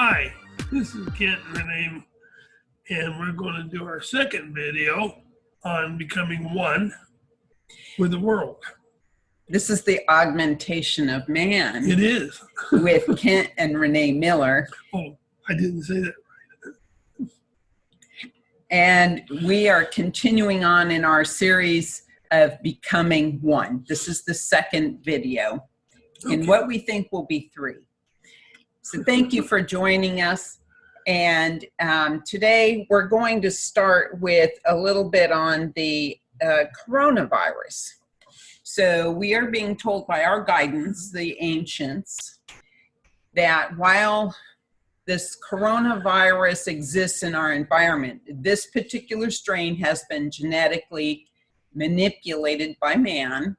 Hi, this is Kent and Renee, and we're going to do our second video on becoming one with the world. This is the augmentation of man. It is. With Kent and Renee Miller. Oh, I didn't say that right. And we are continuing on in our series of becoming one. This is the second video in what we think will be 3. So thank you for joining us. And today we're going to start with a little bit on the coronavirus. So we are being told by our guidance, the ancients, that while this coronavirus exists in our environment, this particular strain has been genetically manipulated by man,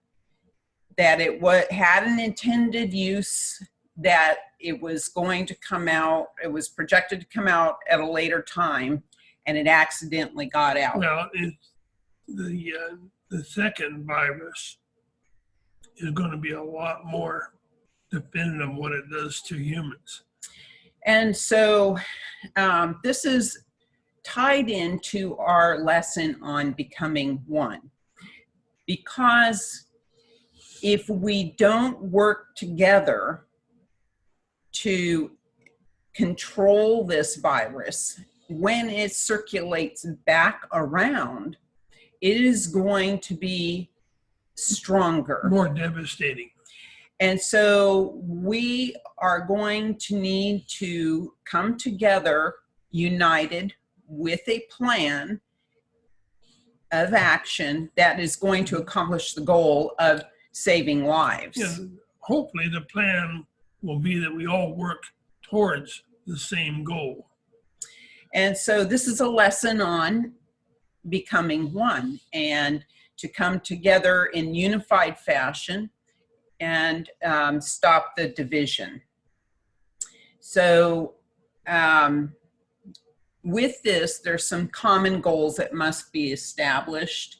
that it had an intended use, that it was going to come out, it was projected to come out at a later time, and it accidentally got out. Well, the second virus is going to be a lot more definitive of what it does to humans. And so this is tied into our lesson on becoming one. Because if we don't work together to control this virus, when it circulates back around, it is going to be stronger. More devastating. And so we are going to need to come together united with a plan of action that is going to accomplish the goal of saving lives. Yeah, hopefully the plan will be that we all work towards the same goal. And so this is a lesson on becoming one and to come together in unified fashion and stop the division. So with this, there's some common goals that must be established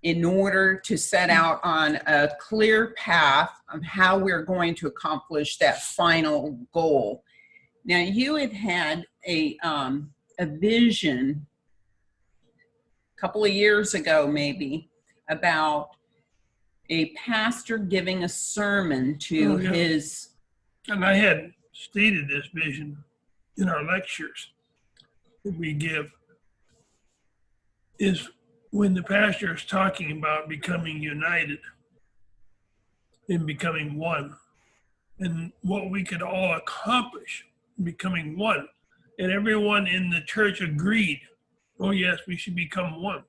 in order to set out on a clear path of how we're going to accomplish that final goal. Now, you had a vision a couple of years ago, maybe, about a pastor giving a sermon to his... And I had stated this vision in our lectures that we give, is when the pastor is talking about becoming united and becoming one, and what we could all accomplish becoming one. And everyone in the church agreed, oh yes, we should become one.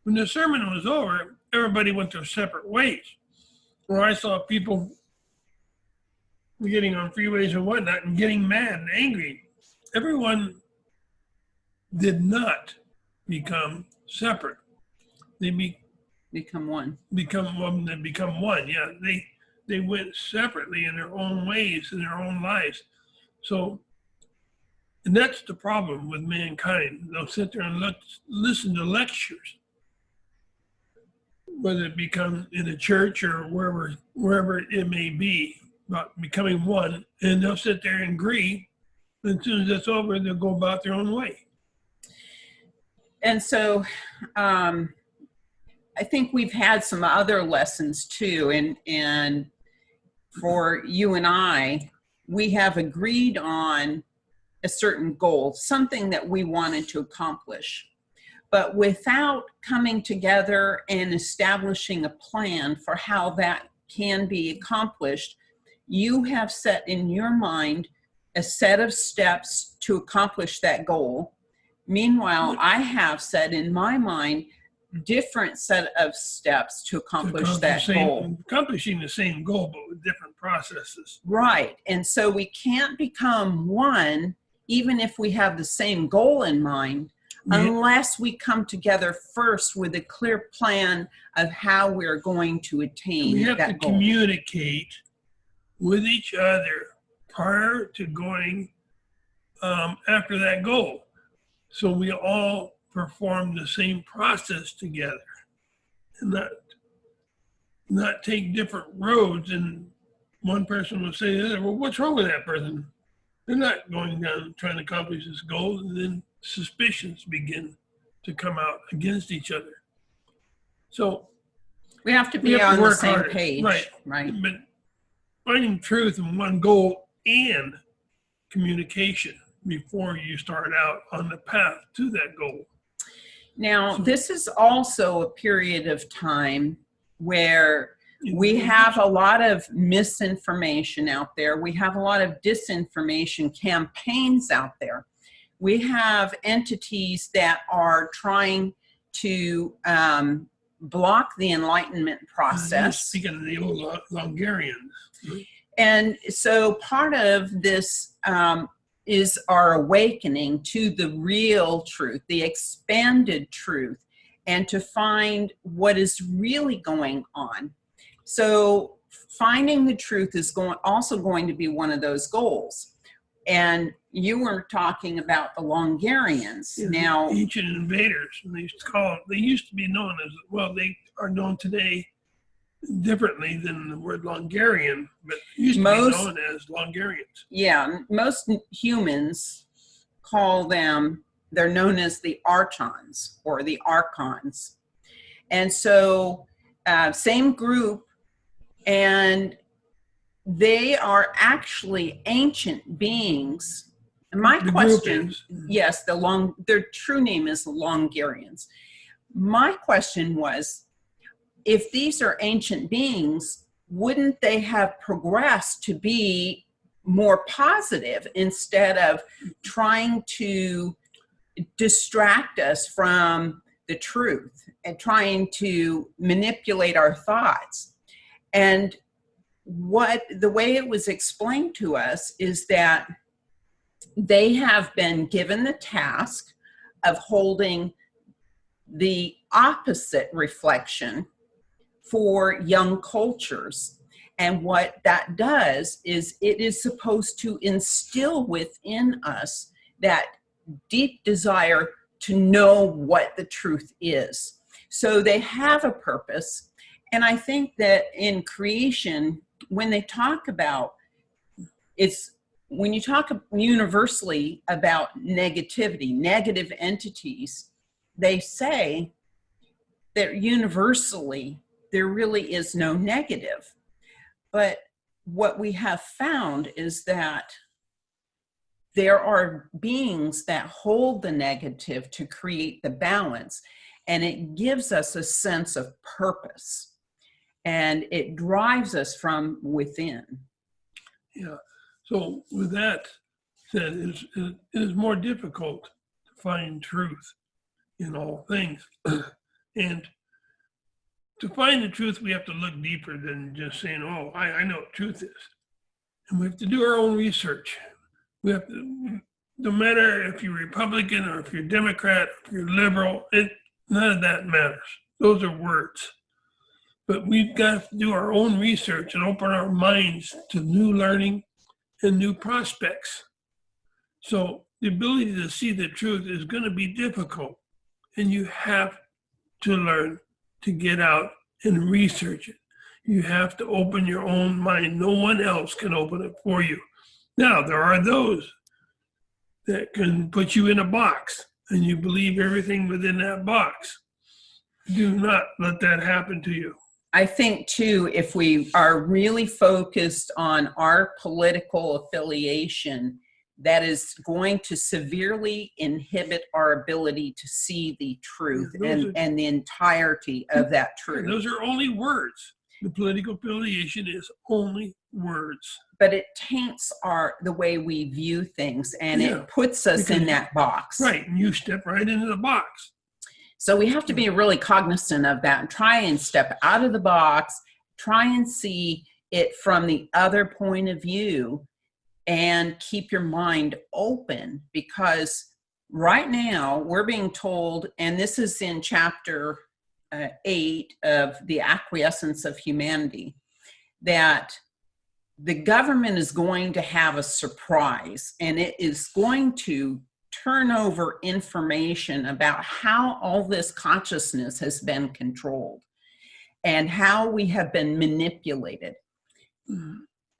When the sermon was over, everybody went their separate ways. Where I saw people getting on freeways and whatnot and getting mad and angry. Everyone did not become separate. They become one. They become one. Yeah, they went separately in their own ways, in their own lives. So, and that's the problem with mankind. They'll sit there and listen to lectures, whether it become in a church or wherever it may be, about becoming one, and they'll sit there and agree. And as soon as that's over, they'll go about their own way. And so I think we've had some other lessons too. And for you and I, we have agreed on a certain goal, something that we wanted to accomplish. But without coming together and establishing a plan for how that can be accomplished, you have set in your mind a set of steps to accomplish that goal. Meanwhile, I have set in my mind different set of steps to accomplish that goal. Accomplishing the same goal, but with different processes. Right. And so we can't become one, even if we have the same goal in mind, unless we come together first with a clear plan of how we're going to attain that goal. We have to communicate with each other prior to going after that goal. So we all perform the same process together and not take different roads. And one person will say, well, what's wrong with that person? they're not going down trying to accomplish this goal, and then suspicions begin to come out against each other. So we have to we be have to on the work same harder. page, right? But finding truth in one goal and communication before you start out on the path to that goal. Now, this is also a period of time where we have a lot of misinformation out there. We have a lot of disinformation campaigns out there. We have entities that are trying to block the enlightenment process. Speaking of the old Longerians. And so part of this is our awakening to the real truth, the expanded truth, and to find what is really going on. So finding the truth is also going to be one of those goals. And you were talking about the Longerians. Yeah, now, ancient invaders, they used to be known as, well, they are known today differently than the word Longerian, but used to be known as Longerians. Yeah, most humans call them, they're known as the Archons or the Archons. And so same group, and they are actually ancient beings. And my question, yes, their true name is the Longerians. My question was, if these are ancient beings, wouldn't they have progressed to be more positive instead of trying to distract us from the truth and trying to manipulate our thoughts? And the way it was explained to us is that they have been given the task of holding the opposite reflection for young cultures. And what that does is it is supposed to instill within us that deep desire to know what the truth is. So they have a purpose. And I think that in creation, when they talk about when you talk universally about negativity, negative entities, they say that universally there really is no negative. But what we have found is that there are beings that hold the negative to create the balance, and it gives us a sense of purpose, and it drives us from within. Yeah. So with that said, it is more difficult to find truth in all things. And to find the truth, we have to look deeper than just saying, oh, I know what truth is. And we have to do our own research. We have to, no matter if you're Republican or if you're Democrat, if you're liberal, none of that matters. Those are words. But we've got to do our own research and open our minds to new learning and new prospects. So the ability to see the truth is going to be difficult. And you have to learn to get out and research it. You have to open your own mind. No one else can open it for you. Now, there are those that can put you in a box and you believe everything within that box. Do not let that happen to you. I think too, if we are really focused on our political affiliation, that is going to severely inhibit our ability to see the truth and the entirety of that truth. Those are only words. The political affiliation is only words. But it taints the way we view things, and it puts us in that box. Right, and you step right into the box. So we have to be really cognizant of that and try and step out of the box, try and see it from the other point of view, and keep your mind open, because right now we're being told, and this is in chapter 8 of The Acquiescence of Humanity, that the government is going to have a surprise, and it is going to turn over information about how all this consciousness has been controlled and how we have been manipulated.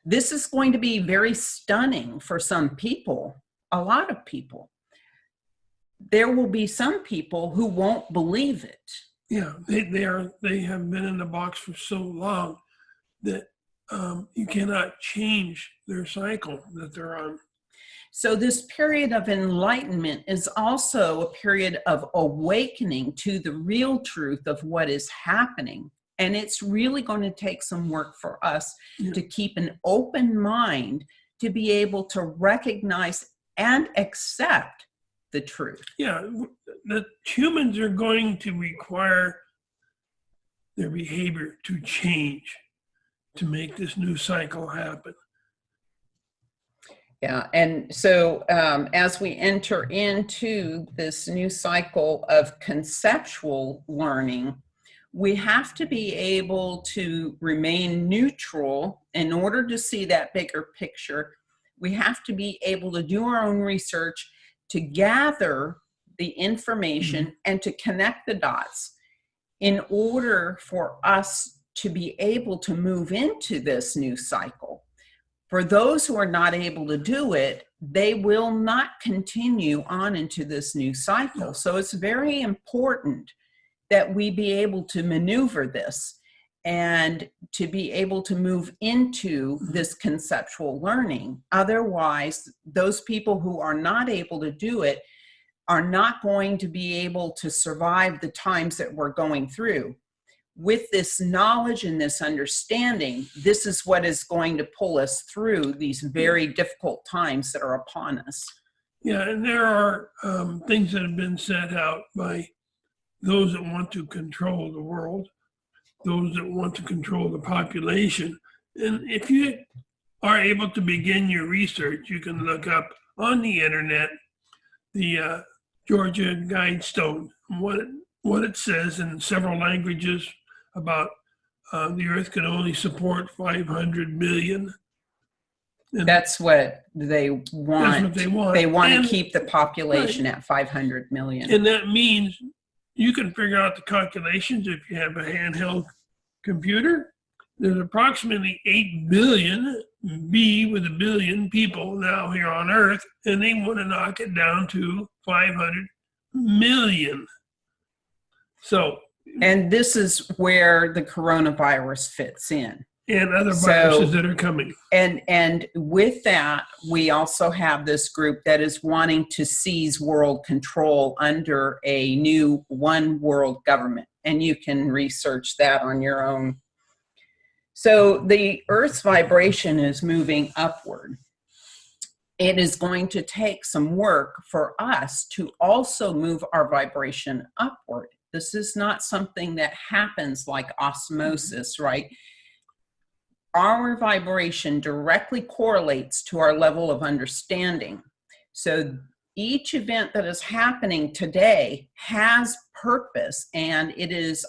This is going to be very stunning for some people, a lot of people. There will be some people who won't believe it. Yeah, they have been in the box for so long that you cannot change their cycle that they're on. So this period of enlightenment is also a period of awakening to the real truth of what is happening. And it's really going to take some work for us to keep an open mind to be able to recognize and accept the truth. Yeah, the humans are going to require their behavior to change to make this new cycle happen. Yeah, and so as we enter into this new cycle of conceptual learning, we have to be able to remain neutral in order to see that bigger picture. We have to be able to do our own research, to gather the information and to connect the dots in order for us to be able to move into this new cycle. For those who are not able to do it, they will not continue on into this new cycle. So it's very important that we be able to maneuver this and to be able to move into this conceptual learning. Otherwise, those people who are not able to do it are not going to be able to survive the times that we're going through. With this knowledge and this understanding, this is what is going to pull us through these very difficult times that are upon us. Yeah, and there are things that have been set out by those that want to control the world, those that want to control the population. And if you are able to begin your research, you can look up on the internet the Georgia Guidestone, what it says in several languages about the Earth can only support 500 million. And that's what they want. That's what they want. They want to keep the population at 500 million. And that means you can figure out the calculations if you have a handheld computer. There's approximately 8 billion, B with a billion people now here on Earth, and they want to knock it down to 500 million. So, and this is where the coronavirus fits in. And other viruses that are coming. And with that, we also have this group that is wanting to seize world control under a new one world government. And you can research that on your own. So the Earth's vibration is moving upward. It is going to take some work for us to also move our vibration upward. This is not something that happens like osmosis, right? Our vibration directly correlates to our level of understanding. So each event that is happening today has purpose, and it is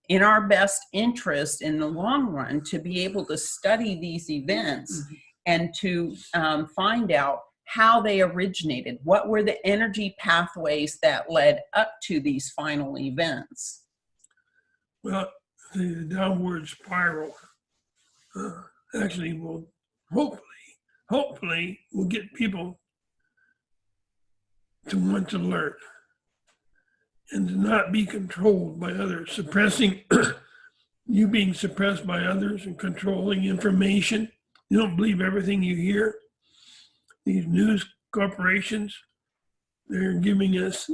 in our best interest in the long run to be able to study these events and to find out how they originated. What were the energy pathways that led up to these final events? Well, the downward spiral actually will hopefully will get people to want to learn and to not be controlled by others, suppressing you being suppressed by others and controlling information. You don't believe everything you hear. These news corporations, they're giving us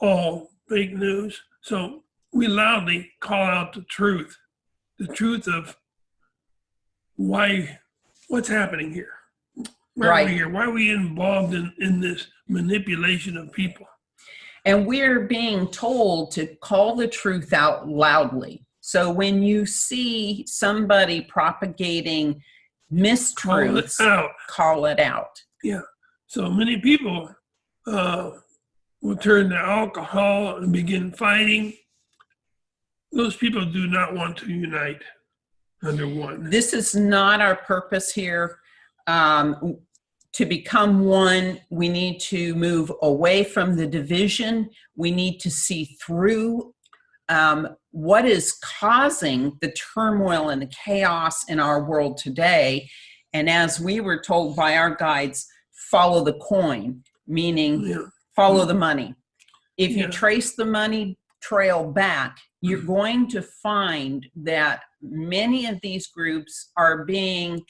all fake news. So we loudly call out the truth of what's happening here. Why are we here? Why are we involved in this manipulation of people? And we're being told to call the truth out loudly. So when you see somebody propagating mistruths, call it out. Yeah. So many people will turn to alcohol and begin fighting. Those people do not want to unite under one. This is not our purpose here. To become one, we need to move away from the division. We need to see through what is causing the turmoil and the chaos in our world today. And as we were told by our guides, follow the coin, meaning follow the money. If you trace the money trail back, you're going to find that many of these groups are being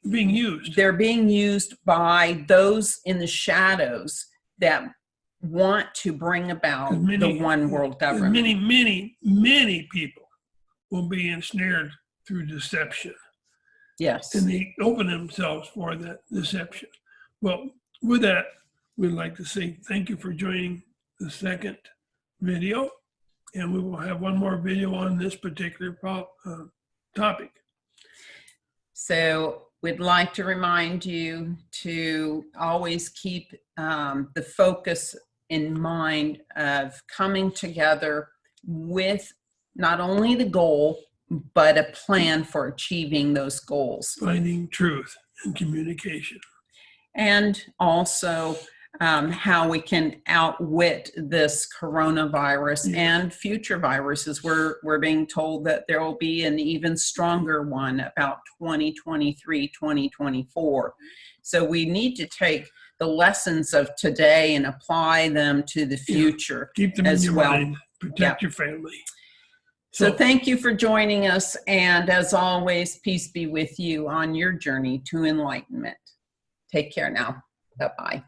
used. They're being used by those in the shadows that want to bring about the one world government. Many people will be ensnared through deception. Yes. And they open themselves for that deception. Well, with that, we'd like to say thank you for joining the second video. And we will have one more video on this particular topic. So we'd like to remind you to always keep the focus in mind of coming together with not only the goal, but a plan for achieving those goals. Finding truth and communication. And also how we can outwit this coronavirus and future viruses. We're being told that there will be an even stronger one about 2023, 2024. So we need to take the lessons of today and apply them to the future. Keep them as in your well. mind. Protect your family. So thank you for joining us. And as always, peace be with you on your journey to enlightenment. Take care now. Bye-bye.